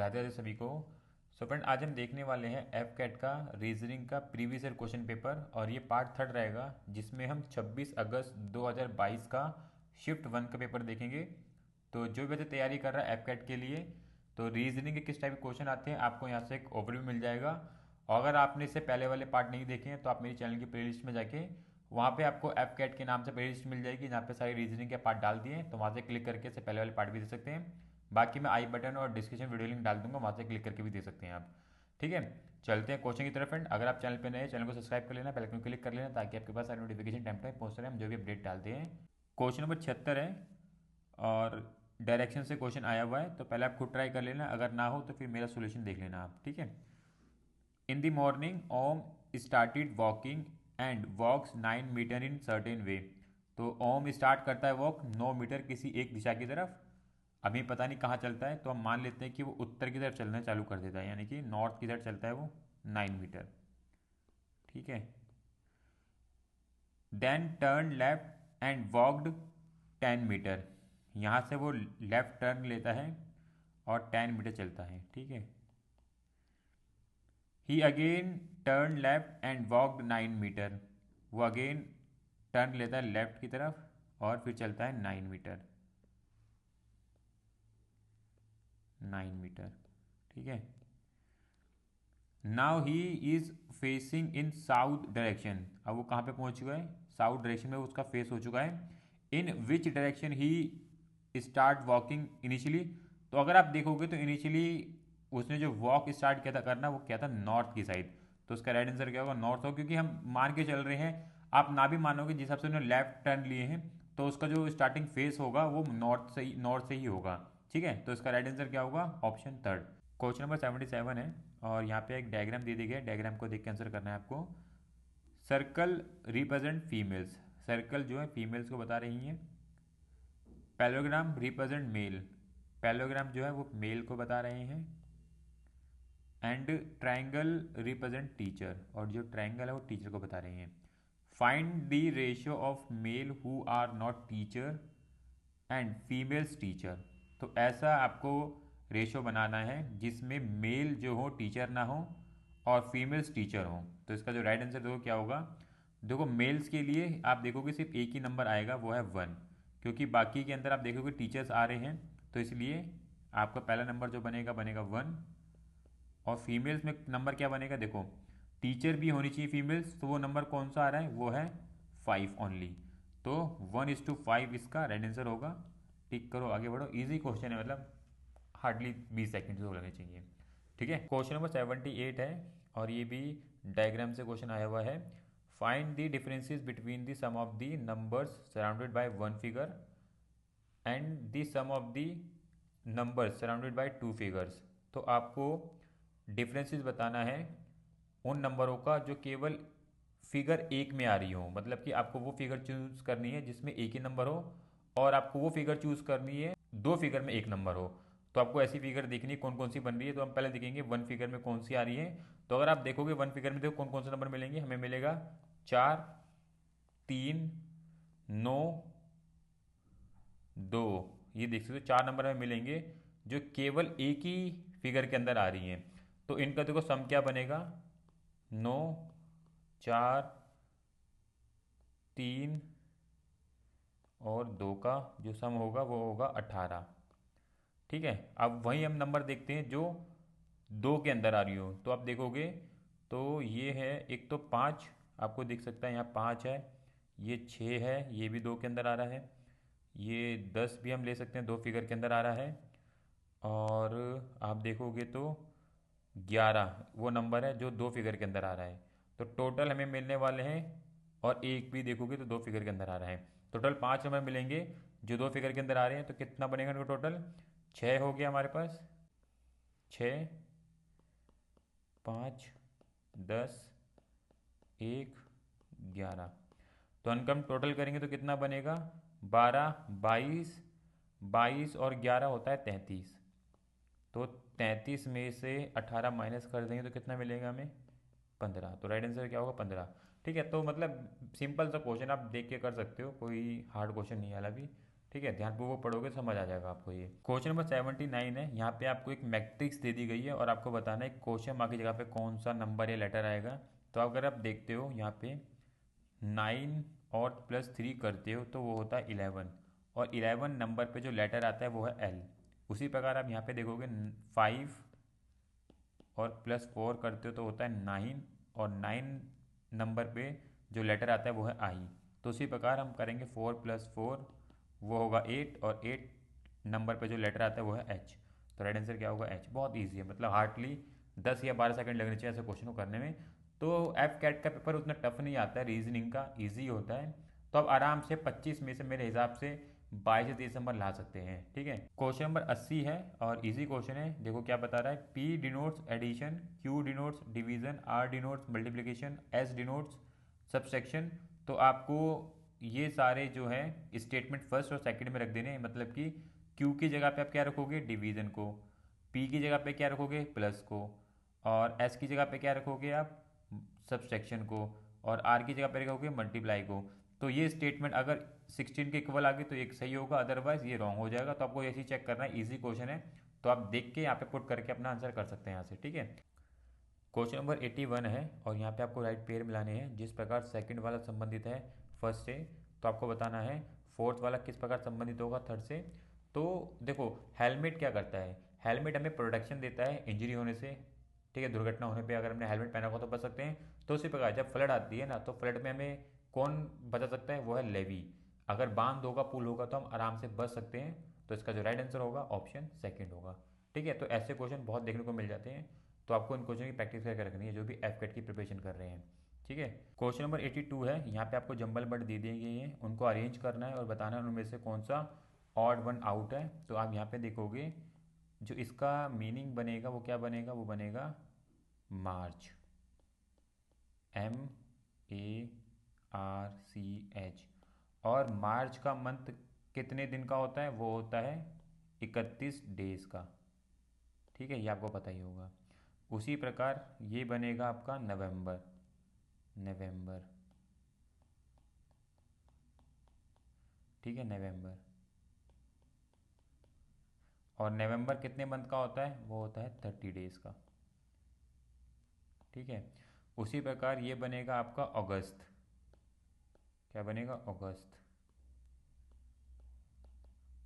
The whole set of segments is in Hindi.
राधे राधे सभी को। सो फ्रेंड, आज हम देखने वाले हैं एफ कैट का रीजनिंग का प्रीवियस ईयर क्वेश्चन पेपर, और ये पार्ट थर्ड रहेगा जिसमें हम 26 अगस्त 2022 का शिफ्ट वन का पेपर देखेंगे। तो जो भी बच्चे तैयारी कर रहा है एफ कैट के लिए, तो रीजनिंग के किस टाइप के क्वेश्चन आते हैं आपको यहाँ से एक ओवरव्यू मिल जाएगा। और अगर आपने इससे पहले वाले पार्ट नहीं देखे हैं तो आप मेरी चैनल की प्लेलिस्ट में जाके वहाँ पे आपको एफ कैट के नाम से प्लेलिस्ट मिल जाएगी, जहाँ पे सारी रीजनिंग के पार्ट डाल दिए हैं, तो वहाँ से क्लिक करके इससे पहले वाले पार्ट भी दे सकते हैं। बाकी मैं आई बटन और डिस्क्रिप्शन वीडियो लिंक डाल दूंगा, वहाँ से क्लिक करके भी दे सकते हैं आप। ठीक है, चलते हैं क्वेश्चन की तरफ। फ्रेंड, अगर आप चैनल पे नए हैं, चैनल को सब्सक्राइब कर लेना, बेल आइकन क्लिक कर लेना, ताकि आपके पास सारी नोटिफिकेशन टाइम टाइम पहुँच रहे हैं हम जो भी अपडेट डालते हैं। क्वेश्चन नंबर 76 है और डायरेक्शन से क्वेश्चन आया हुआ है, तो पहले आप खुद ट्राई कर लेना, अगर ना हो तो फिर मेरा सोल्यूशन देख लेना आप। ठीक है। In the morning Om started walking and walks 9 metre in certain way. तो ओम स्टार्ट करता है वॉक 9 मीटर किसी एक दिशा की तरफ। अभी पता नहीं कहाँ चलता है, तो हम मान लेते हैं कि वो उत्तर की तरफ चलना चालू कर देता है, यानी कि नॉर्थ की तरफ चलता है वो 9 मीटर। ठीक है। Then turn left and walked 10 metre. यहाँ से वो लेफ्ट टर्न लेता है और 10 मीटर चलता है। ठीक है। He again turn left and walked 9 metre. वो अगेन टर्न लेता है लेफ्ट की तरफ और फिर चलता है 9 मीटर। 9 मीटर। ठीक है। Now he is facing in south direction. अब वो कहाँ पे पहुंच चुका है? साउथ डायरेक्शन में उसका फेस हो चुका है। In which direction he start walking initially. तो अगर आप देखोगे तो इनिशियली उसने जो वॉक स्टार्ट किया था करना, वो क्या था? नॉर्थ की साइड। तो उसका राइट आंसर क्या होगा? नॉर्थ होगा, क्योंकि हम मान के चल रहे हैं, आप ना भी मानोगे जिस हिसाब से उन्होंने लेफ्ट टर्न लिए हैं, तो उसका जो स्टार्टिंग फेस होगा वो नॉर्थ से ही होगा। ठीक है, तो इसका राइट आंसर क्या होगा? Option third. क्वेश्चन नंबर 77 है और यहाँ पे एक डायग्राम दे दी गई है, डायग्राम को देख के आंसर करना है आपको। Circle represent females. सर्कल जो है फीमेल्स को बता रही हैं। Parallelogram represent mail. पैलोग्राम जो है वो मेल को बता रहे हैं। एंड ट्राइंगल रिप्रेजेंट टीचर, और जो ट्राइंगल है वो टीचर को बता रहे हैं। Find the ratio of male who are not teacher and females teacher. तो ऐसा आपको रेशो बनाना है जिसमें मेल जो हो टीचर ना हो और फीमेल्स टीचर हो। तो इसका जो राइट आंसर देखो क्या होगा। देखो, मेल्स के लिए आप देखोगे सिर्फ एक ही नंबर आएगा, वो है 1, क्योंकि बाकी के अंदर आप देखोगे टीचर्स आ रहे हैं, तो इसलिए आपका पहला नंबर जो बनेगा बनेगा 1। और फीमेल्स में नंबर क्या बनेगा? देखो, टीचर भी होनी चाहिए फीमेल्स, तो वो नंबर कौन सा आ रहा है? वो है 5 ओनली। तो 1:5 इसका राइट आंसर होगा। टिक करो, आगे बढ़ो। इजी क्वेश्चन है, मतलब हार्डली 20 सेकेंड तो लगने चाहिए। ठीक है। क्वेश्चन नंबर 78 है और ये भी डायग्राम से क्वेश्चन आया हुआ है। Find the differences between the sum of the numbers surrounded by one figure and the sum of the numbers surrounded by two figures. तो आपको डिफरेंसेस बताना है उन नंबरों का जो केवल फिगर एक में आ रही हो, मतलब कि आपको वो फिगर चूज करनी है जिसमें एक ही नंबर हो, और आपको वो फिगर चूज करनी है दो फिगर में एक नंबर हो। तो आपको ऐसी फिगर देखनी है कौन कौन सी बन रही है। तो हम पहले देखेंगे वन फिगर में कौन सी आ रही है। तो अगर आप देखोगे वन फिगर में देखो कौन कौन से नंबर मिलेंगे, हमें मिलेगा 4, 3, 9, 2। ये देख सकते हो 4 नंबर हमें मिलेंगे जो केवल एक ही फिगर के अंदर आ रही हैं। तो इनका देखो सम क्या बनेगा? 9, 4, 3 और 2 का जो सम होगा वो होगा 18। ठीक है। अब वही हम नंबर देखते हैं जो दो के अंदर आ रही हो। तो आप देखोगे तो ये है, एक तो 5 आपको दिख सकता है, यहाँ 5 है। ये 6 है, ये भी दो के अंदर आ रहा है। ये 10 भी हम ले सकते हैं, दो फिगर के अंदर आ रहा है। और आप देखोगे तो 11 वो नंबर है जो दो फिगर के अंदर आ रहा है। तो टोटल हमें मिलने वाले हैं, और एक भी देखोगे तो दो फिगर के अंदर आ रहा है। टोटल 5 नंबर मिलेंगे जो दो फिगर के अंदर आ रहे हैं। तो कितना बनेगा इनका टोटल? 6 हो गया हमारे पास। 6, 5, 10, 1, 11। तो अनका हम टोटल करेंगे तो कितना बनेगा? 12, 22, 22 और 11 होता है 33। तो 33 में से 18 माइनस कर देंगे तो कितना मिलेगा हमें? 15। तो राइट आंसर क्या होगा? 15। ठीक है। तो मतलब सिंपल सा क्वेश्चन आप देख के कर सकते हो, कोई हार्ड क्वेश्चन नहीं है अभी। ठीक है, ध्यानपूर्वक पढ़ोगे समझ आ जाएगा आपको ये। क्वेश्चन नंबर 79 है, यहाँ पे आपको एक मैट्रिक्स दे दी गई है और आपको बताना है क्वेश्चन मार्क की जगह पे कौन सा नंबर या लेटर आएगा। तो अगर आप देखते हो यहाँ पे 9 और +3 करते हो तो वो होता है 11, और 11 नंबर पे जो लेटर आता है वो है एल। उसी प्रकार आप यहाँ पे देखोगे 5 और +4 करते हो तो होता है 9, और 9 नंबर पे जो लेटर आता है वो है आई। तो उसी प्रकार हम करेंगे 4 + 4 वो होगा 8, और 8 नंबर पे जो लेटर आता है वो है एच। तो राइट आंसर क्या होगा एच। बहुत ईजी है, मतलब हार्डली 10 या 12 सेकंड लगने चाहिए ऐसे क्वेश्चन को करने में। तो एफ कैट का पेपर उतना टफ नहीं आता है, रीजनिंग का ईजी होता है। तो आप आराम से 25 में से मेरे हिसाब से 22 से 30 नंबर ला सकते हैं। ठीक है, क्वेश्चन नंबर 80 है और इजी क्वेश्चन है। देखो क्या बता रहा है, P denotes addition, Q denotes division, R denotes multiplication, S denotes subtraction. तो आपको ये सारे जो है स्टेटमेंट फर्स्ट और सेकंड में रख देने हैं, मतलब कि Q की जगह पे आप क्या रखोगे, डिवीजन को, P की जगह पे क्या रखोगे, प्लस को, और S की जगह पे क्या रखोगे आप, सब्सट्रैक्शन को, और R की जगह पे रखोगे मल्टीप्लाई को। तो ये स्टेटमेंट अगर 16 के इक्वल आ गई तो एक सही होगा, अदरवाइज ये रॉन्ग हो जाएगा। तो आपको ऐसे ही चेक करना है, इजी क्वेश्चन है, तो आप देख के यहाँ पे पुट करके अपना आंसर कर सकते हैं यहाँ से। ठीक है, क्वेश्चन नंबर 81 है और यहाँ पे आपको राइट पेयर मिलाने हैं। जिस प्रकार सेकंड वाला संबंधित है फर्स्ट से, तो आपको बताना है फोर्थ वाला किस प्रकार संबंधित होगा थर्ड से। तो देखो, हेलमेट क्या करता है, हेलमेट हमें प्रोटेक्शन देता है इंजरी होने से। ठीक है, दुर्घटना होने पे अगर हमने हेलमेट पहना होगा तो बच सकते हैं। तो उसी प्रकार जब फ्लड आती है ना, तो फ्लड में हमें कौन बचा सकता है, वो है लेवी। अगर बांध होगा, पुल होगा तो हम आराम से बच सकते हैं। तो इसका जो राइट आंसर होगा ऑप्शन सेकंड होगा। ठीक है, तो ऐसे क्वेश्चन बहुत देखने को मिल जाते हैं। तो आपको इन क्वेश्चन की प्रैक्टिस करके रखनी है जो भी एफ कैट की प्रिपरेशन कर रहे हैं। ठीक है, क्वेश्चन नंबर 82 है, यहाँ पे आपको जंबल बर्ड दे दिए गए हैं, उनको अरेंज करना है और बताना है उनमें से कौन सा ऑड वन आउट है। तो आप यहाँ पे देखोगे जो इसका मीनिंग बनेगा वो क्या बनेगा, वो बनेगा मार्च, MARCH। और मार्च का मंथ कितने दिन का होता है, वो होता है 31 डेज का। ठीक है, ये आपको पता ही होगा। उसी प्रकार ये बनेगा आपका नवंबर, नवंबर। ठीक है, नवंबर। और नवंबर कितने मंथ का होता है, वो होता है 30 डेज का। ठीक है, उसी प्रकार ये बनेगा आपका अगस्त। क्या बनेगा, अगस्त।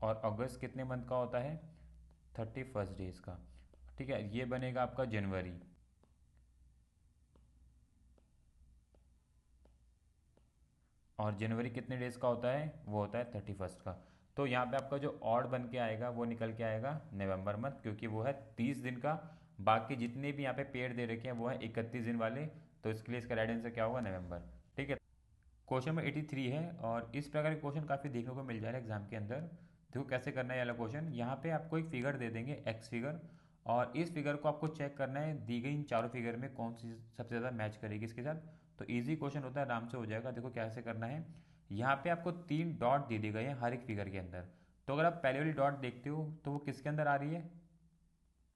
और अगस्त कितने मंथ का होता है, 31 डेज का। ठीक है, ये बनेगा आपका जनवरी। और जनवरी कितने डेज का होता है, वो होता है 31 का। तो यहाँ पे आपका जो ऑड बन के आएगा वो निकल के आएगा नवंबर मंथ, क्योंकि वो है 30 दिन का। बाकी जितने भी यहाँ पे पेड़ दे रखे हैं वो है 31 दिन वाले। तो इसके लिए इसका राइट आंसर क्या होगा, नवंबर। ठीक है, क्वेश्चन नंबर 83 है और इस प्रकार के क्वेश्चन काफ़ी देखने को मिल जा रहा है एग्जाम के अंदर। देखो कैसे करना है ये वाला क्वेश्चन, यहाँ पे आपको एक फिगर दे देंगे, एक्स फिगर, और इस फिगर को आपको चेक करना है दी गई इन चारों फिगर में कौन सी सबसे ज़्यादा मैच करेगी इसके साथ। तो इजी क्वेश्चन होता है, आराम से हो जाएगा। देखो कैसे करना है, यहाँ पे आपको 3 डॉट दे दिए गए हैं हर एक फिगर के अंदर। तो अगर आप पहले वाली डॉट देखते हो तो वो किसके अंदर आ रही है,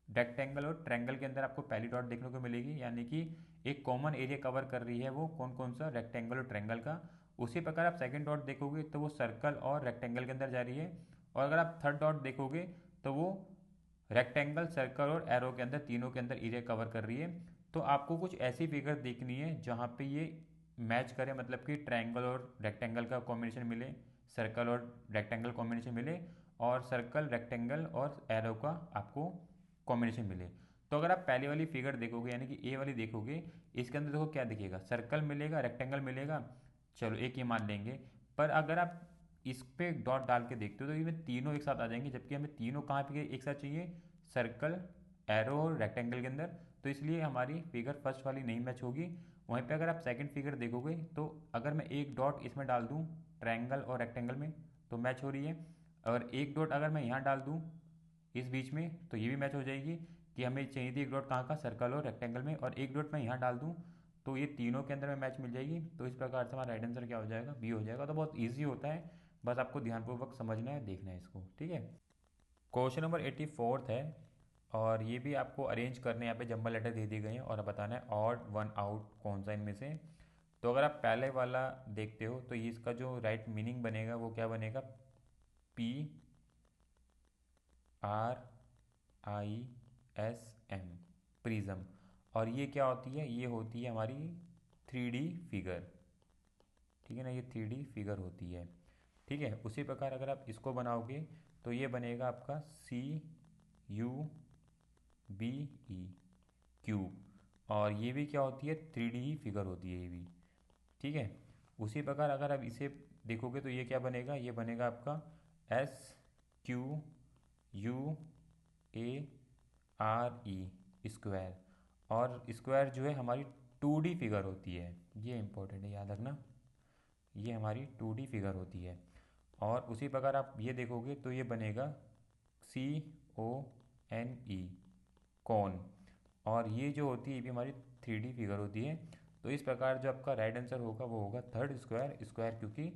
रेक्टेंगल और ट्रैंगल के अंदर आपको पहली डॉट देखने को मिलेगी, यानी कि एक कॉमन एरिया कवर कर रही है। वो कौन कौन सा, रेक्टेंगल और ट्रैंगल का। उसी प्रकार आप सेकंड डॉट देखोगे तो वो सर्कल और रेक्टेंगल के अंदर जा रही है। और अगर आप थर्ड डॉट देखोगे तो वो रेक्टेंगल, सर्कल और एरो के अंदर, तीनों के अंदर एरिया कवर कर रही है। तो आपको कुछ ऐसी फिगर देखनी है जहाँ पे ये मैच करे, मतलब कि ट्रायंगल और रेक्टेंगल का कॉम्बिनेशन मिले, सर्कल और रेक्टेंगल कॉम्बिनेशन मिले, और सर्कल, रेक्टेंगल और एरो का आपको कॉम्बिनेशन मिले। तो अगर आप पहले वाली फिगर देखोगे यानी कि ए वाली देखोगे, इसके अंदर देखो क्या दिखेगा, सर्कल मिलेगा, रेक्टेंगल मिलेगा, चलो एक ही मान लेंगे। पर अगर आप इस पे डॉट डाल के देखते हो तो ये तीनों एक साथ आ जाएंगे, जबकि हमें तीनों कहाँ पे एक साथ चाहिए, सर्कल, एरो और रेक्टेंगल के अंदर। तो इसलिए हमारी फिगर फर्स्ट वाली नहीं मैच होगी। वहीं पे अगर आप सेकंड फिगर देखोगे तो अगर मैं एक डॉट इसमें डाल दूँ ट्रायंगल और रेक्टेंगल में तो मैच हो रही है, और एक डॉट अगर मैं यहाँ डाल दूँ इस बीच में तो ये भी मैच हो जाएगी, कि हमें चाहिए थी एक डॉट कहाँ का, सर्कल और रेक्टेंगल में, और एक डॉट मैं यहाँ डाल दूँ तो ये तीनों के अंदर में मैच मिल जाएगी। तो इस प्रकार से हमारा राइट आंसर क्या हो जाएगा, बी हो जाएगा। तो बहुत ईजी होता है, बस आपको ध्यानपूर्वक समझना है, देखना है इसको। ठीक है, क्वेश्चन नंबर 84 है और ये भी आपको अरेंज करने यहाँ पे जंबल लेटर दे दिए गए हैं और बताना है ऑड वन आउट कौन सा इनमें से। तो अगर आप पहले वाला देखते हो तो ये इसका जो राइट मीनिंग बनेगा वो क्या बनेगा, PRISM, प्रिज्म। और ये क्या होती है, ये होती है हमारी 3D फिगर, ठीक है ना, ये 3D फिगर होती है। ठीक है, उसी प्रकार अगर आप इसको बनाओगे तो ये बनेगा आपका CUBE, क्यूब। और ये भी क्या होती है, 3D ही फिगर होती है ये भी। ठीक है, उसी प्रकार अगर आप इसे देखोगे तो ये क्या बनेगा, ये बनेगा आपका SQUARE, स्क्वायर। और स्क्वायर जो है हमारी 2D फिगर होती है, ये इंपॉर्टेंट है, याद रखना, ये हमारी 2D फिगर होती है। और उसी प्रकार आप ये देखोगे तो ये बनेगा CONE, कौन। और ये जो होती है ये भी हमारी 3D फिगर होती है। तो इस प्रकार जो आपका राइट आंसर होगा वो होगा थर्ड स्क्वायर, स्क्वायर क्योंकि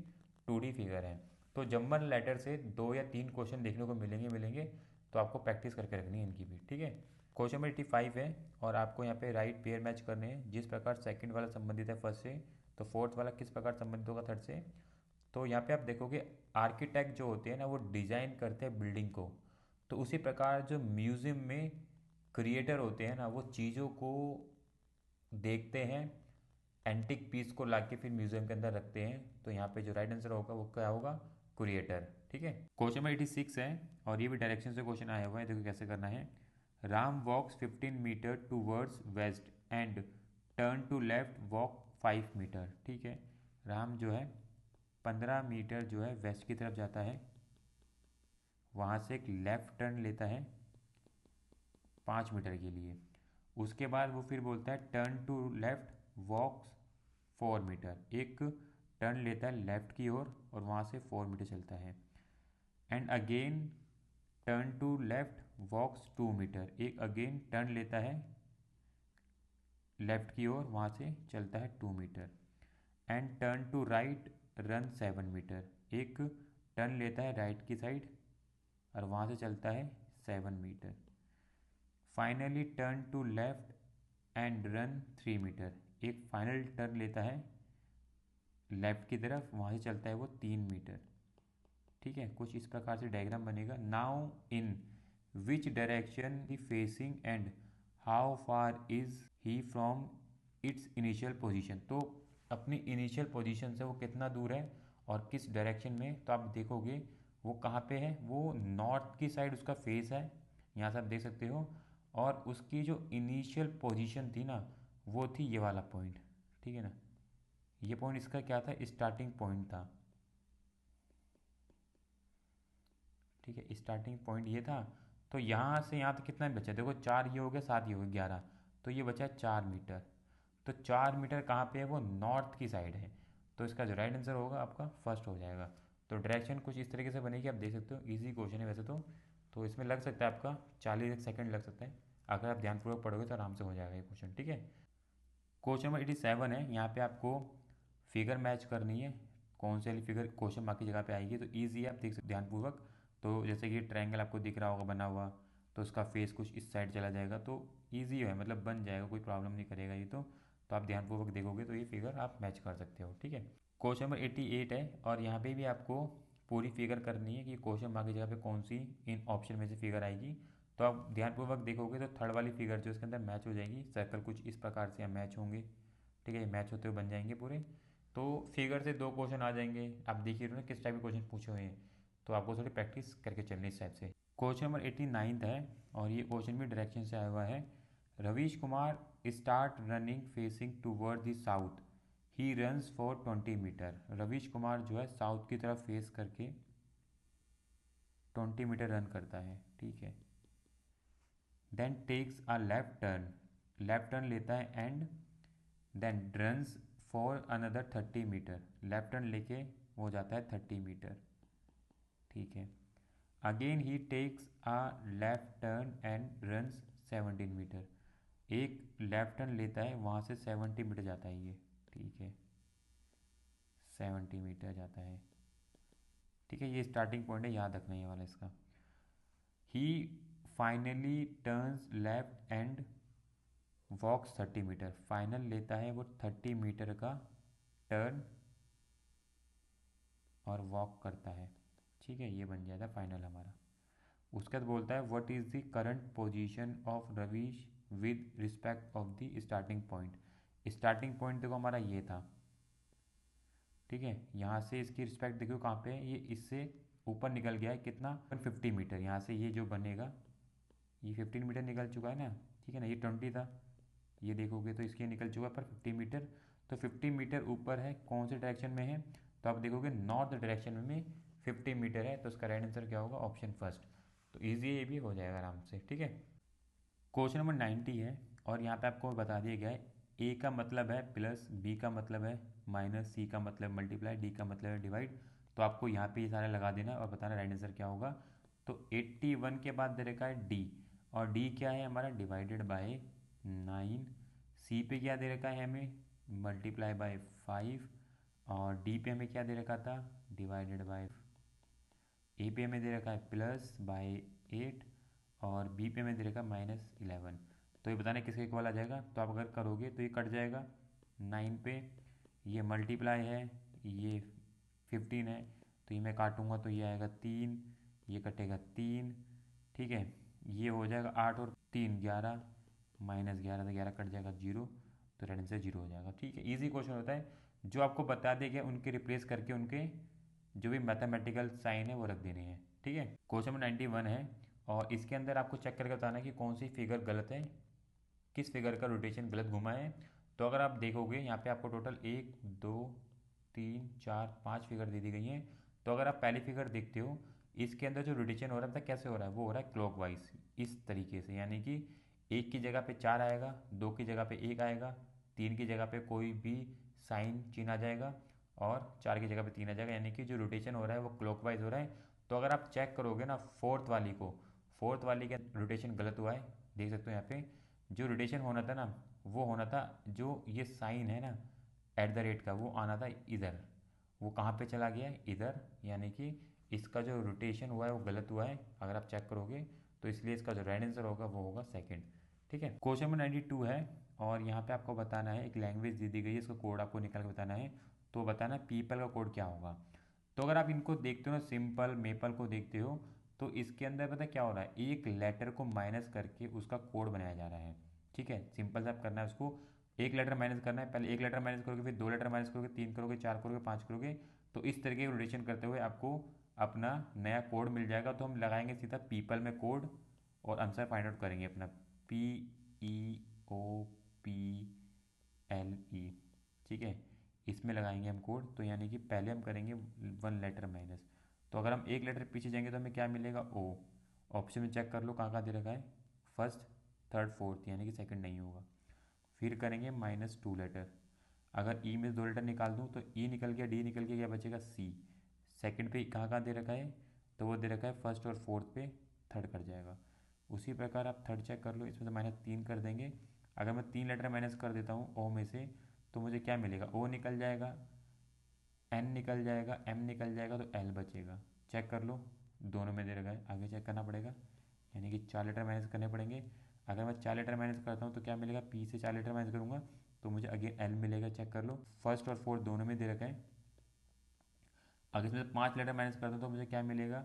2D फिगर है। तो जंबल लेटर से 2 या 3 क्वेश्चन देखने को मिलेंगे, तो आपको प्रैक्टिस करके रखनी है इनकी भी। ठीक है, क्वेश्चन नंबर 85 है और आपको यहाँ पे राइट पेयर मैच करने हैं। जिस प्रकार सेकंड वाला संबंधित है फर्स्ट से, तो फोर्थ वाला किस प्रकार संबंधित होगा थर्ड से। तो यहाँ पे आप देखोगे आर्किटेक्ट जो होते हैं ना वो डिज़ाइन करते हैं बिल्डिंग को, तो उसी प्रकार जो म्यूज़ियम में क्रिएटर होते हैं ना वो चीज़ों को देखते हैं, एंटिक पीस को लाके फिर म्यूज़ियम के अंदर रखते हैं। तो यहाँ पे जो राइट आंसर होगा वो क्या होगा, क्रिएटर। ठीक है, क्वेश्चन नंबर 86 है और ये भी डायरेक्शन से क्वेश्चन आया हुआ है, देखो कैसे करना है। Ram walks 15 metre towards west and turn to left walk 5 metre. ठीक है, राम जो है 15 मीटर जो है वेस्ट की तरफ जाता है, वहाँ से एक लेफ़्ट टर्न लेता है 5 मीटर के लिए। उसके बाद वो फिर बोलता है turn to left walks 4 metre, एक टर्न लेता है लेफ़्ट की ओर और वहाँ से 4 मीटर चलता है। And again turn to left walks 2 metre, एक अगेन टर्न लेता है लेफ़्ट की ओर, वहाँ से चलता है 2 metre. And turn to right run 7 metre, एक टर्न लेता है राइट की साइड और वहाँ से चलता है 7 metre. Finally turn to left and run 3 metre, एक फाइनल टर्न लेता है लेफ्ट की तरफ, वहाँ से चलता है वो 3 मीटर। ठीक है, कुछ इस प्रकार से डायग्राम बनेगा। Now in which direction he facing and how far is he from its initial position, तो अपनी इनिशियल पोजीशन से वो कितना दूर है और किस डायरेक्शन में। तो आप देखोगे वो कहाँ पे है, वो नॉर्थ की साइड उसका फेस है, यहाँ से आप देख सकते हो। और उसकी जो इनिशियल पोजीशन थी ना वो थी ये वाला पॉइंट, ठीक है ना, ये पॉइंट इसका क्या था, स्टार्टिंग पॉइंट था। ठीक है, स्टार्टिंग पॉइंट ये था। तो यहाँ से यहाँ तक कितना बचा, देखो 4 ये हो गया, 7 ये हो गया, 11, तो ये बचा 4 मीटर। तो 4 मीटर कहाँ पे है, वो नॉर्थ की साइड है। तो इसका जो राइट आंसर होगा आपका फर्स्ट हो जाएगा। तो डायरेक्शन कुछ इस तरीके से बनेगी, आप देख सकते हो, इजी क्वेश्चन है वैसे तो इसमें लग सकता है आपका 40 सेकंड लग सकता है। अगर आप ध्यानपूर्वक पढ़ोगे तो आराम से हो जाएगा ये क्वेश्चन। ठीक है, क्वेश्चन नंबर 87 है, यहाँ पे आपको फिगर मैच करनी है, कौन सी वाली फिगर क्वेश्चन मार्क की जगह पे आएगी। तो ईजी है, आप देख सकते ध्यानपूर्वक। तो जैसे कि ट्रायंगल आपको दिख रहा होगा बना हुआ, तो उसका फेस कुछ इस साइड चला जाएगा, तो ईजी है, मतलब बन जाएगा, कोई प्रॉब्लम नहीं करेगा ये। तो आप ध्यानपूर्वक देखोगे तो ये फिगर आप मैच कर सकते हो। ठीक है, क्वेश्चन नंबर 88 है और यहाँ पे भी आपको पूरी फिगर करनी है कि क्वेश्चन मार्क की जगह पे कौन सी इन ऑप्शन में से फिगर आएगी। तो आप ध्यानपूर्वक देखोगे तो थर्ड वाली फिगर जो इसके अंदर मैच हो जाएगी, सर्कल कुछ इस प्रकार से मैच होंगे। ठीक है, मैच होते हुए बन जाएंगे पूरे। तो फिगर से 2 क्वेश्चन आ जाएंगे, आप देखिए ना किस टाइप के क्वेश्चन पूछे हुए हैं, तो आपको थोड़ी प्रैक्टिस करके चलनी इस टाइप से। क्वेश्चन नंबर 89 है और ये क्वेश्चन भी डायरेक्शन से आया हुआ है। Ravish Kumar start running facing toward the south, he runs for 20 metre. Ravish Kumar जो है साउथ की तरफ फेस करके 20 मीटर रन करता है। ठीक है, then takes a left turn लेता है and then runs for another 30 metre, left turn लेके वो जाता है 30 मीटर। ठीक है, again he takes a left turn and runs 17 metre, एक लेफ्ट टर्न लेता है वहाँ से 70 मीटर जाता है ये। ठीक है, 70 मीटर जाता है। ठीक है, ये स्टार्टिंग पॉइंट है, याद रखना ये वाला इसका। He finally turns left and walks 30 metre, final लेता है वो 30 मीटर का टर्न और वॉक करता है। ठीक है, ये बन जाता है फाइनल हमारा। उसके बाद बोलता है what is the current position of Ravish with respect of the starting point. Starting point देखो हमारा ये था, ठीक है, यहाँ से इसकी रिस्पेक्ट देखो कहाँ पे है, ये इससे ऊपर निकल गया है कितना, 50 मीटर। यहाँ से ये जो बनेगा ये 15 मीटर निकल चुका है ना, ठीक है ना, ये 20 था, ये देखोगे तो इसके निकल चुका है पर 50 मीटर। तो 50 मीटर ऊपर है, कौन से डायरेक्शन में है, तो आप देखोगे नॉर्थ डायरेक्शन में 50 मीटर है, तो इसका राइट आंसर क्या होगा, ऑप्शन फर्स्ट। तो ईजी ये भी हो जाएगा आराम से, ठीक है। क्वेश्चन नंबर 90 है, और यहाँ पे आपको बता दिया गया है ए का मतलब है प्लस, बी का मतलब है माइनस, सी का मतलब मल्टीप्लाई, डी का मतलब है डिवाइड। तो आपको यहाँ पे ये सारा लगा देना है और बताना राइट आंसर क्या होगा। तो 81 के बाद दे रखा है डी, और डी क्या है हमारा, डिवाइडेड बाय 9। सी पे क्या दे रखा है हमें, मल्टीप्लाई बाय 5। और डी पे हमें क्या दे रखा था, डिवाइडेड बाय। ए पे हमें दे रखा है प्लस बाय 8, और बी पे हमें दे रखा है -11। तो ये बताना किसके इक्वल आ जाएगा, तो आप अगर करोगे तो ये कट जाएगा 9 पे, ये मल्टीप्लाई है, ये 15 है, तो ये मैं काटूंगा तो ये आएगा 3, ये कटेगा 3, ठीक है, ये हो जाएगा 8 और 3 11, -11 तो 11 कट जाएगा 0, तो रेड आंसर 0 हो जाएगा, ठीक है। इजी क्वेश्चन होता है, जो आपको बता दिया गया उनके रिप्लेस करके उनके जो भी मैथमेटिकल साइन है वो रख देने हैं, ठीक है। क्वेश्चन नंबर 91 है, और इसके अंदर आपको चेक करके बताना है कि कौन सी फिगर गलत है, किस फिगर का रोटेशन गलत घुमा है। तो अगर आप देखोगे यहाँ पे आपको टोटल 1 2 3 4 5 फिगर दे दी गई हैं। तो अगर आप पहली फिगर देखते हो, इसके अंदर जो रोटेशन हो रहा है, कैसे हो रहा है, वो हो रहा है क्लॉकवाइज, इस तरीके से, यानी कि 1 की जगह पे 4 आएगा, 2 की जगह पे 1 आएगा, 3 की जगह पे कोई भी साइन चिन्ह आ जाएगा, और 4 की जगह पे 3 आ जाएगा, यानी कि जो रोटेशन हो रहा है वो क्लॉकवाइज हो रहा है। तो अगर आप चेक करोगे ना फोर्थ वाली को, फोर्थ वाली का रोटेशन गलत हुआ है, देख सकते हो यहाँ पे जो रोटेशन होना था ना, वो होना था, जो ये साइन है ना @ का, वो आना था इधर, वो कहाँ पे चला गया है, इधर, यानी कि इसका जो रोटेशन हुआ है वो गलत हुआ है अगर आप चेक करोगे। तो इसलिए इसका जो राइट आंसर होगा वो होगा सेकंड, ठीक है। क्वेश्चन नंबर 92 है, और यहाँ पे आपको बताना है, एक लैंग्वेज दे दी गई है, इसका कोड आपको निकाल के बताना है। तो बताना पीपल का कोड क्या होगा। तो अगर आप इनको देखते हो ना, सिंपल मेपल को देखते हो, तो इसके अंदर पता क्या हो रहा है, एक लेटर को माइनस करके उसका कोड बनाया जा रहा है, ठीक है। सिंपल सा आप करना है उसको, एक लेटर माइनस करना है, पहले एक लेटर माइनस करोगे, फिर 2 लेटर माइनस करोगे, 3 करोगे, 4 करोगे, 5 करोगे। तो इस तरीके का रोटेशन करते हुए आपको अपना नया कोड मिल जाएगा। तो हम लगाएंगे सीधा पीपल में कोड, और आंसर फाइंड आउट करेंगे अपना PEOPLE, ठीक है, इसमें लगाएंगे हम कोड। तो यानी कि पहले हम करेंगे 1 लेटर माइनस। तो अगर हम एक लेटर पीछे जाएंगे तो हमें क्या मिलेगा, ओ। ऑप्शन में चेक कर लो कहाँ कहाँ दे रखा है, फर्स्ट, थर्ड, फोर्थ, यानी कि सेकंड नहीं होगा। फिर करेंगे -2 लेटर, अगर ई में 2 लेटर निकाल दूँ तो ई निकल गया, डी निकल गया, क्या बचेगा, सी। सेकंड पे कहाँ कहाँ दे रखा है, तो वो दे रखा है फर्स्ट और फोर्थ पे, थर्ड कट जाएगा। उसी प्रकार आप थर्ड चेक कर लो, इसमें से -3 कर देंगे। अगर मैं 3 लेटर माइनस कर देता हूँ ओ में से, तो मुझे क्या मिलेगा, ओ निकल जाएगा, एन निकल जाएगा, एम निकल जाएगा, तो एल बचेगा। चेक कर लो, दोनों में दे रखा है, आगे चेक करना पड़ेगा, यानी कि 4 लीटर माइनस करने पड़ेंगे। अगर मैं 4 लीटर माइनस करता हूँ तो क्या मिलेगा, पी से 4 लीटर माइनस करूँगा तो मुझे अगेन एल मिलेगा। चेक कर लो, फर्स्ट और फोर्थ दोनों में दे रखा है। अगर इसमें 5 लीटर माइनस करता हूँ तो मुझे क्या मिलेगा,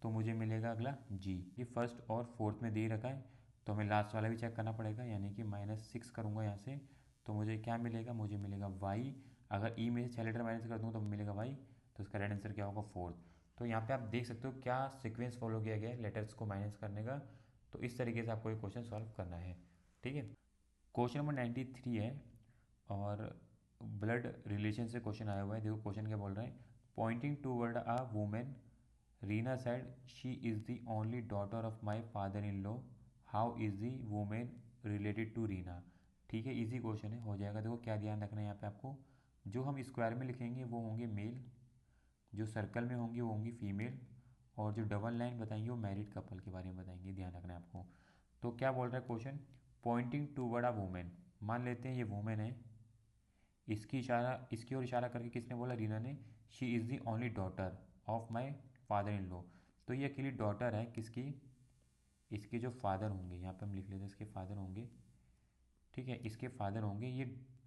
तो मुझे मिलेगा अगला जी। ये फर्स्ट और फोर्थ में दे ही रखा है, तो हमें लास्ट वाला भी चेक करना पड़ेगा, यानी कि -6 करूँगा यहाँ से, तो मुझे क्या मिलेगा, मुझे मिलेगा वाई। अगर ई में से 6 लीटर माइनस कर दूँ तो मिलेगा वाई, तो इसका राइट आंसर क्या होगा, फोर्थ। तो यहाँ पे आप देख सकते हो क्या सीक्वेंस फॉलो किया गया है लेटर्स को माइनस करने का। तो इस तरीके से आपको ये क्वेश्चन सॉल्व करना है, ठीक है। क्वेश्चन नंबर 93 है, और ब्लड रिलेशन से क्वेश्चन आया हुआ है। देखो क्वेश्चन क्या बोल रहे हैं, pointing toward a women, Reena said she is the only daughter of my father in law, how is the woman related to Reena. ठीक है, इजी क्वेश्चन है, हो जाएगा। देखो क्या ध्यान रखना है यहाँ पे आपको, जो हम स्क्वायर में लिखेंगे वो होंगे मेल, जो सर्कल में होंगी वो होंगी फीमेल, और जो डबल लाइन बताएंगे वो मैरिड कपल के बारे में बताएंगे, ध्यान रखना है आपको। तो क्या बोल रहा है question, Poynting toward a women, मान लेते हैं ये वुमेन है, इसकी इशारा, इसकी ओर इशारा करके किसने बोला, रीना ने, she is the only daughter of my father in law. तो ये अकेली डॉटर है किसकी, इसके जो फादर होंगे, यहाँ पे हम लिख लेते हैं इसके फादर होंगे, ठीक है, इसके फादर होंगे, ये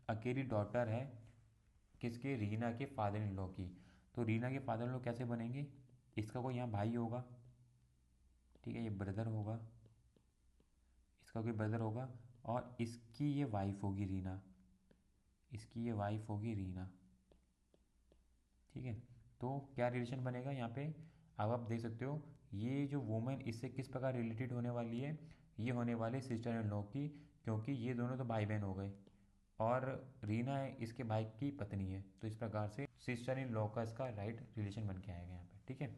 अकेली डॉटर है किसके, रीना के फादर इन लॉ की। तो रीना के फादर इन लॉ कैसे बनेंगे, इसका कोई यहाँ भाई होगा, ठीक है, ये ब्रदर होगा, इसका कोई ब्रदर होगा, और इसकी ये वाइफ होगी रीना, इसकी ये वाइफ होगी रीना, ठीक है। तो क्या रिलेशन बनेगा यहाँ पे, अब आप देख सकते हो ये जो वुमेन इससे किस प्रकार रिलेटेड होने वाली है, ये होने वाली सिस्टर इन लॉ की, क्योंकि ये दोनों तो भाई बहन हो गए, और रीना है इसके भाई की पत्नी है, तो इस प्रकार से सिस्टर इन लॉ का इसका राइट रिलेशन बन के आएगा यहाँ पे, ठीक है।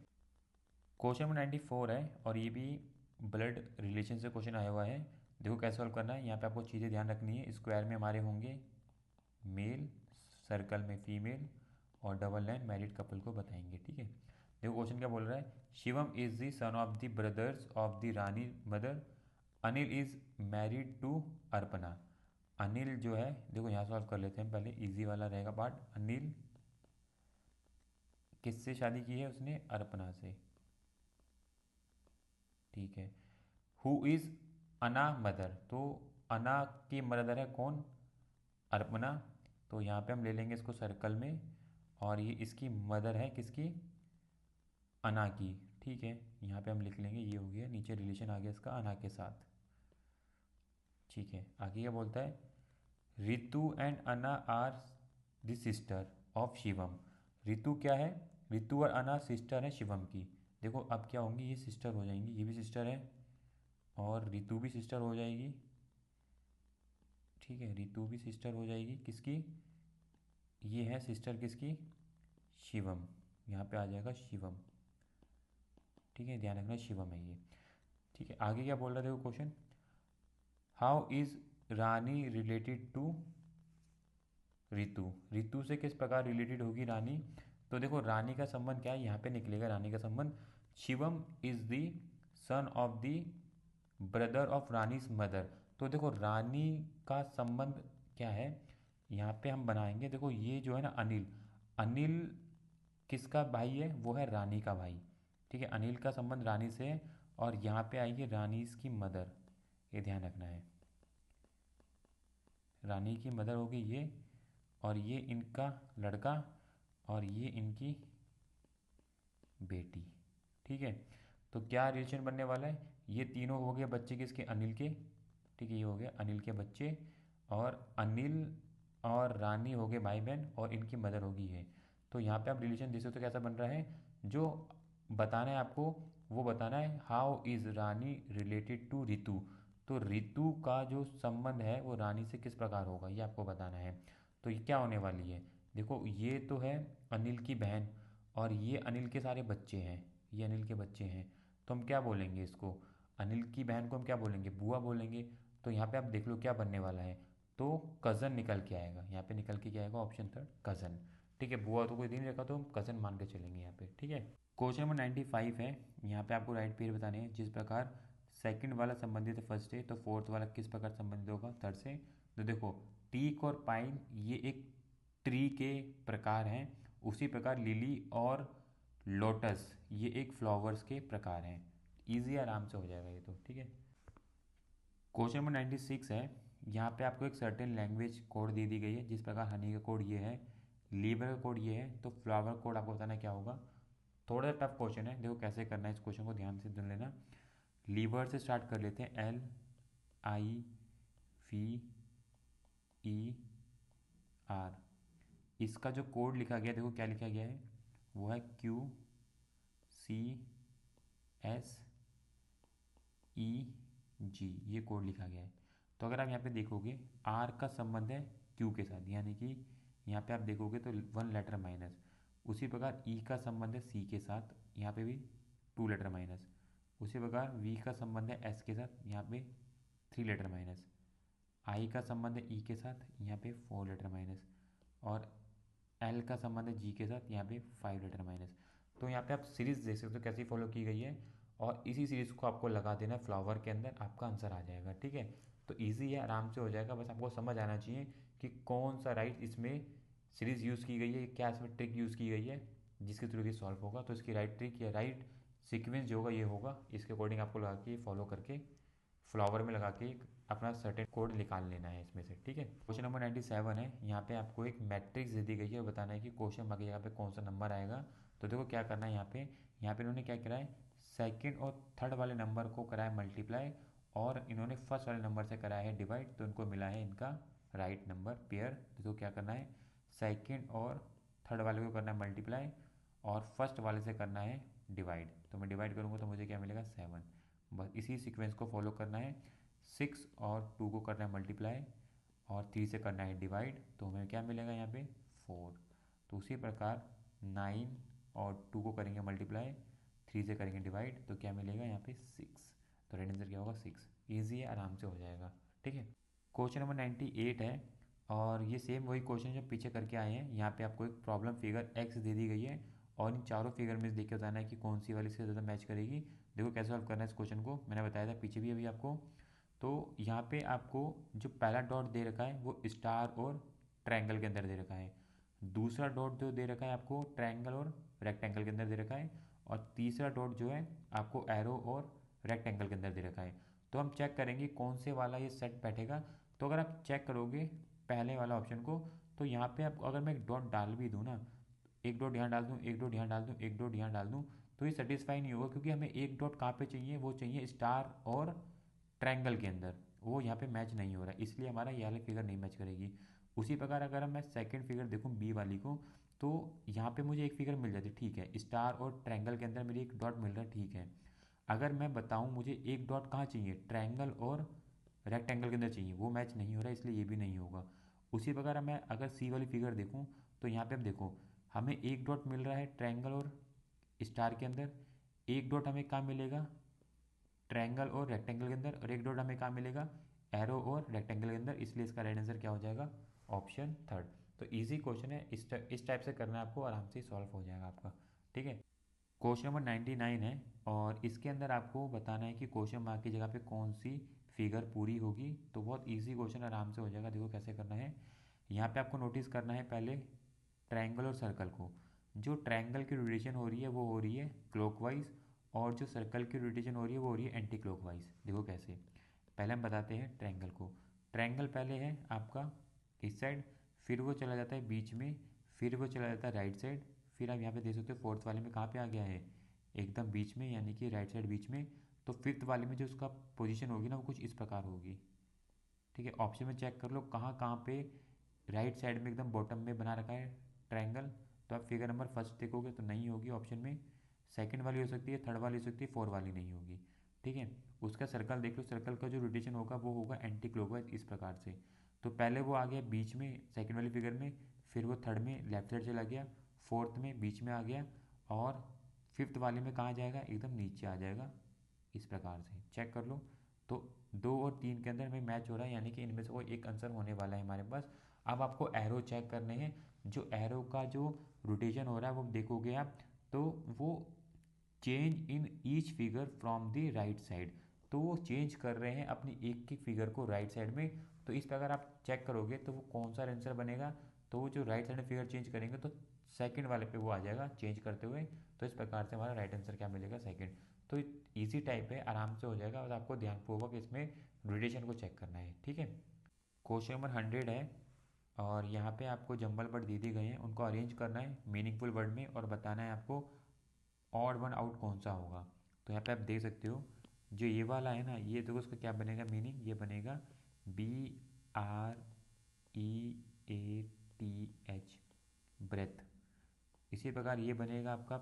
क्वेश्चन नंबर 94 है, और ये भी ब्लड रिलेशन से क्वेश्चन आया हुआ है। देखो कैसे सॉल्व करना है, यहाँ पे आपको चीज़ें ध्यान रखनी है। स्क्वायर में हमारे होंगे मेल, सर्कल में फीमेल, और डबल लाइन मैरिड कपल को बताएंगे, ठीक है। देखो क्वेश्चन क्या बोल रहा है, Shivam is the son of the brothers of the Rani mother, Anil is married to Arpana. Anil जो है, देखो यहाँ सॉल्व कर लेते हैं पहले, इजी वाला रहेगा पार्ट। अनिल किससे शादी की है उसने, अर्पना से, ठीक है। हु इज अना मदर, तो अना की मदर है कौन, अर्पना, तो यहाँ पे हम ले लेंगे इसको सर्कल में, और ये इसकी मदर है किसकी, अना की, ठीक है। यहाँ पे हम लिख लेंगे, ये हो गया, नीचे रिलेशन आ गया इसका अना के साथ, ठीक है। आगे क्या बोलता है, Ritu and Ana are the sister of Shivam. Ritu क्या है, रितु और अना सिस्टर है शिवम की। देखो अब क्या होंगी, ये सिस्टर हो जाएंगी, ये भी सिस्टर है, और रितु भी सिस्टर हो जाएगी, ठीक है। रितु भी सिस्टर हो जाएगी किसकी, ये है सिस्टर किसकी, शिवम, यहाँ पे आ जाएगा शिवम, ठीक है, ध्यान रखना शिवम है ये, ठीक है। आगे क्या बोल रहा था वो question, how is Rani related to Ritu, Ritu से किस प्रकार रिलेटेड होगी रानी। तो देखो रानी का संबंध क्या है, यहाँ पे निकलेगा रानी का संबंध, Shivam is the son of the brother of Rani's mother. तो देखो रानी का संबंध क्या है, यहाँ पे हम बनाएंगे, देखो ये जो है ना अनिल, अनिल किसका भाई है, वो है रानी का भाई, ठीक है। अनिल का संबंध रानी से है, और यहाँ पे आएगी रानी की मदर, ये ध्यान रखना है, रानी की मदर होगी ये, और ये इनका लड़का, और ये इनकी बेटी, ठीक है। तो क्या रिलेशन बनने वाला है, ये तीनों हो गए बच्चे किसके, अनिल के, ठीक है, ये हो गया अनिल के बच्चे, और अनिल और रानी हो गए भाई बहन, और इनकी मदर होगी ये। तो यहाँ पे आप रिलेशन देख सकते हो कैसा बन रहा है, जो बताना है आपको वो बताना है, how is Rani related to Ritu. तो रितु का जो संबंध है वो रानी से किस प्रकार होगा, ये आपको बताना है। तो ये क्या होने वाली है, देखो ये तो है अनिल की बहन, और ये अनिल के सारे बच्चे हैं, ये अनिल के बच्चे हैं, तो हम क्या बोलेंगे इसको, अनिल की बहन को हम क्या बोलेंगे, बुआ बोलेंगे। तो यहाँ पे आप देख लो क्या बनने वाला है, तो कज़न निकल के आएगा, यहाँ पे निकल के क्या आएगा, ऑप्शन थर्ड कज़न, ठीक है। बुआ तो कोई दिन रखा, तो हम कज़न मान के चलेंगे यहाँ पे, ठीक है। क्वेश्चन नंबर 95 है, यहाँ पे आपको राइट पेयर बताने हैं, जिस प्रकार सेकंड वाला संबंधित है फर्स्ट से, तो फोर्थ वाला किस प्रकार संबंधित होगा थर्ड से। तो देखो टीक और पाइन ये एक ट्री के प्रकार हैं, उसी प्रकार लिली और लोटस ये एक फ्लावर्स के प्रकार हैं। इजी आराम से हो जाएगा ये तो, ठीक है। क्वेश्चन नंबर 96 है, यहाँ पे आपको एक सर्टेन लैंग्वेज कोड दे दी गई है, जिस प्रकार हनी का कोड ये है, लीवर का कोड ये है, तो फ्लावर कोड आपको बताना क्या होगा। थोड़ा सा टफ क्वेश्चन है, देखो कैसे करना है, इस क्वेश्चन को ध्यान से सुन लेना। लीवर से स्टार्ट कर लेते हैं, LIVER। इसका जो कोड लिखा गया देखो क्या लिखा गया है, वो है QCSEG, ये कोड लिखा गया है। तो अगर आप यहाँ पे देखोगे R का संबंध है Q के साथ, यानी कि यहाँ पे आप देखोगे तो 1 लेटर माइनस, उसी प्रकार E का संबंध है C के साथ, यहाँ पे भी 2 लेटर माइनस, उसी प्रकार V का संबंध है S के साथ, यहाँ पे 3 लेटर माइनस, I का संबंध है E के साथ, यहाँ पे 4 लेटर माइनस, और L का संबंध है G के साथ, यहाँ पे 5 लेटर माइनस। तो यहाँ पे आप सीरीज देख सकते हो कैसी फॉलो की गई है, और इसी सीरीज को आपको लगा देना है फ्लावर के अंदर, आपका आंसर आ जाएगा, ठीक है। तो इजी है, आराम से हो जाएगा, बस आपको समझ आना चाहिए कि कौन सा राइट इसमें सीरीज यूज़ की गई है, क्या इसमें ट्रिक यूज़ की गई है जिसके थ्रू ये सॉल्व होगा। तो इसकी राइट ट्रिक या राइट सीक्वेंस जो होगा ये होगा, इसके अकॉर्डिंग आपको लगा के फॉलो करके फ्लावर में लगा के अपना सर्टेन कोड निकाल लेना है इसमें से, ठीक है। क्वेश्चन नंबर 97 है, यहाँ पे आपको एक मैट्रिक्स दे दी गई है, बताना है कि क्वेश्चन मार्क की जगह पे कौन सा नंबर आएगा। तो देखो क्या करना है यहाँ पे इन्होंने क्या करा है, सेकंड और थर्ड वाले नंबर को करा है मल्टीप्लाई, और इन्होंने फर्स्ट वाले नंबर से कराया है डिवाइड, तो इनको मिला है इनका राइट नंबर पेयर। तो क्या करना है, सेकंड और थर्ड वाले को करना है मल्टीप्लाई, और फर्स्ट वाले से करना है डिवाइड। तो मैं डिवाइड करूँगा तो मुझे क्या मिलेगा, 7। बस इसी सीक्वेंस को फॉलो करना है। 6 और 2 को करना है मल्टीप्लाई, और 3 से करना है डिवाइड, तो हमें क्या मिलेगा यहाँ पे, 4। तो उसी प्रकार 9 और 2 को करेंगे मल्टीप्लाई, 3 से करेंगे डिवाइड, तो क्या मिलेगा यहाँ पे, 6। तो राइट आंसर क्या होगा, 6। ईजी है, आराम से हो जाएगा। ठीक है, क्वेश्चन नंबर 98 है, और ये सेम वही क्वेश्चन जो पीछे करके आए हैं। यहाँ पे आपको एक प्रॉब्लम फिगर एक्स दे दी गई है, और इन चारों फिगर में से देख के बताना है कि कौन सी वाली इससे ज़्यादा मैच करेगी। देखो कैसे सॉल्व करना है इस क्वेश्चन को, मैंने बताया था पीछे भी अभी आपको। तो यहाँ पे आपको जो पहला डॉट दे रखा है वो स्टार और ट्रायंगल के अंदर दे रखा है, दूसरा डॉट जो दे रखा है आपको ट्रायंगल और रेक्टेंगल के अंदर दे रखा है, और तीसरा डॉट जो है आपको एरो और रेक्टेंगल के अंदर दे रखा है। तो हम चेक करेंगे कौन से वाला ये सेट बैठेगा। तो अगर आप चेक करोगे पहले वाला ऑप्शन को, तो यहाँ पे आपको अगर मैं एक डॉट डाल भी दूँ ना, एक डॉट यहाँ डाल दूँ, एक डॉट यहाँ डाल दूँ, एक डॉट यहाँ डाल दूँ, तो ये सेटिस्फाई नहीं होगा, क्योंकि हमें एक डॉट कहाँ पे चाहिए, वो चाहिए स्टार और ट्रायंगल के अंदर, वो यहाँ पे मैच नहीं हो रहा है, इसलिए हमारा ये वाली फिगर नहीं मैच करेगी। उसी प्रकार अगर मैं सेकंड फिगर देखूँ बी वाली को, तो यहाँ पे मुझे एक फिगर मिल जाती है, ठीक है, स्टार और ट्रायंगल के अंदर मेरी एक डॉट मिल रहा है, ठीक है। अगर मैं बताऊँ मुझे एक डॉट कहाँ चाहिए, ट्रायंगल और रेक्टेंगल के अंदर चाहिए, वो मैच नहीं हो रहा है, इसलिए ये भी नहीं होगा। उसी प्रकार मैं अगर सी वाली फिगर देखूँ, तो यहाँ पे अब देखो हमें एक डॉट मिल रहा है ट्रायंगल और स्टार के अंदर, एक डॉट हमें कहाँ मिलेगा, ट्रायंगल और रेक्टेंगल के अंदर, और एक डॉट हमें कहाँ मिलेगा, एरो और रेक्टेंगल के अंदर, इसलिए इसका राइट आंसर क्या हो जाएगा, ऑप्शन थर्ड। तो इजी क्वेश्चन है, इस टाइप से करना है आपको, आराम से सॉल्व हो जाएगा आपका। ठीक है, क्वेश्चन नंबर 99 है, और इसके अंदर आपको बताना है कि क्वेश्चन मार्क की जगह पे कौन सी फिगर पूरी होगी। तो बहुत इजी क्वेश्चन, आराम से हो जाएगा। देखो कैसे करना है, यहाँ पे आपको नोटिस करना है पहले ट्रायंगल और सर्कल को। जो ट्रायंगल की रोटेशन हो रही है वो हो रही है क्लॉकवाइज, और जो सर्कल की रोटेशन हो रही है वो हो रही है एंटी क्लॉकवाइज। देखो कैसे, पहले हम बताते हैं ट्रायंगल को। ट्रायंगल पहले है आपका इस साइड, फिर वो चला जाता है बीच में, फिर वो चला जाता है राइट साइड, फिर आप यहाँ पे देख सकते हो फोर्थ वाले में कहाँ पे आ गया है, एकदम बीच में, यानी कि राइट साइड बीच में। तो फिफ्थ वाले में जो उसका पोजीशन होगी ना, वो कुछ इस प्रकार होगी। ठीक है, ऑप्शन में चेक कर लो कहाँ कहाँ पे राइट साइड में एकदम बॉटम में बना रखा है ट्रायंगल। तो आप फिगर नंबर फर्स्ट देखोगे तो नहीं होगी ऑप्शन में, सेकंड वाली हो सकती है, थर्ड वाली हो सकती है, फोर वाली नहीं होगी। ठीक है, उसका सर्कल देख लो, सर्कल का जो रोटेशन होगा वो होगा एंटी क्लॉकवाइज इस प्रकार से। तो पहले वो आ गया बीच में सेकंड वाली फिगर में, फिर वो थर्ड में लेफ्ट साइड चला गया, फोर्थ में बीच में आ गया, और फिफ्थ वाले में कहाँ जाएगा, एकदम नीचे आ जाएगा, इस प्रकार से चेक कर लो। तो 2 और 3 के अंदर में मैच हो रहा है, यानी कि इनमें से कोई एक आंसर होने वाला है हमारे पास। अब आपको एरो चेक करने हैं, जो एरो का जो रोटेशन हो रहा है वो देखोगे आप, तो वो change in each figure from the right side, तो वो चेंज कर रहे हैं अपनी एक एक फिगर को राइट साइड में। तो इस प्रकार आप चेक करोगे तो वो कौन सा आंसर बनेगा, तो वो जो राइट साइड में फिगर चेंज करेंगे तो सेकंड वाले पे वो आ जाएगा चेंज करते हुए। तो इस प्रकार से हमारा राइट आंसर क्या मिलेगा, सेकंड। तो इजी टाइप है, आराम से हो जाएगा, और आपको ध्यानपूर्वक इसमें रोटेशन को चेक करना है। ठीक है, क्वेश्चन नंबर 100 है, और यहाँ पे आपको जंबल वर्ड दे दिए गए हैं, उनको अरेंज करना है मीनिंगफुल वर्ड में, और बताना है आपको ऑड वन आउट कौन सा होगा। तो यहाँ पे आप देख सकते हो, जो ये वाला है ना, ये देखो उसका क्या बनेगा मीनिंग, ये बनेगा BREATH, ब्रेथ। इसी प्रकार ये बनेगा आपका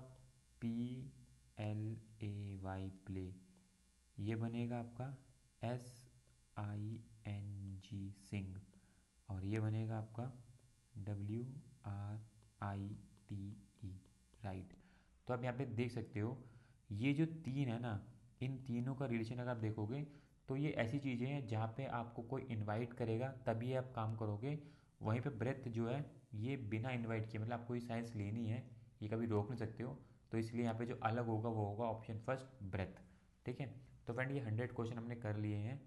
PLAY, प्ले। ये बनेगा आपका SING, सिंग। और ये बनेगा आपका WRITE, राइट। तो आप यहाँ पे देख सकते हो, ये जो तीन है ना, इन तीनों का रिलेशन अगर आप देखोगे, तो ये ऐसी चीज़ें हैं जहाँ पे आपको कोई इनवाइट करेगा तभी आप काम करोगे। वहीं पे ब्रेथ जो है, ये बिना इनवाइट किए, मतलब आपको ये साइंस लेनी है, ये कभी रोक नहीं सकते हो। तो इसलिए यहाँ पे जो अलग होगा वो होगा ऑप्शन फर्स्ट, ब्रेथ। ठीक है, तो फ्रेंड ये 100 क्वेश्चन हमने कर लिए हैं,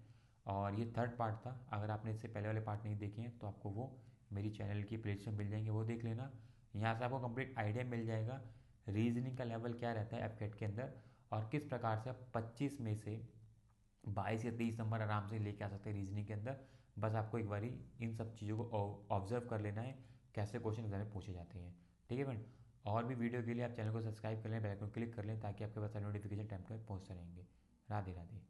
और ये थर्ड पार्ट था। अगर आपने इससे पहले वाले पार्ट नहीं देखे हैं तो आपको वो मेरी चैनल की प्लेलिस्ट में मिल जाएंगे, वो देख लेना। यहाँ से आपको कंप्लीट आइडिया मिल जाएगा रीजनिंग का लेवल क्या रहता है एफकेट के अंदर, और किस प्रकार से आप 25 में से 22 या 23 नंबर आराम से लेके आ सकते हैं रीजनिंग के अंदर। बस आपको एक बारी इन सब चीज़ों को ऑब्जर्व कर लेना है, कैसे क्वेश्चन एग्जाम में पूछे जाते हैं। ठीक है फ्रेंड, और भी वीडियो के लिए आप चैनल को सब्सक्राइब कर लें, बेल आइकन क्लिक कर लें ताकि आपके पास नोटिफिकेशन टाइम पर पहुँचते रहेंगे। राधे राधे।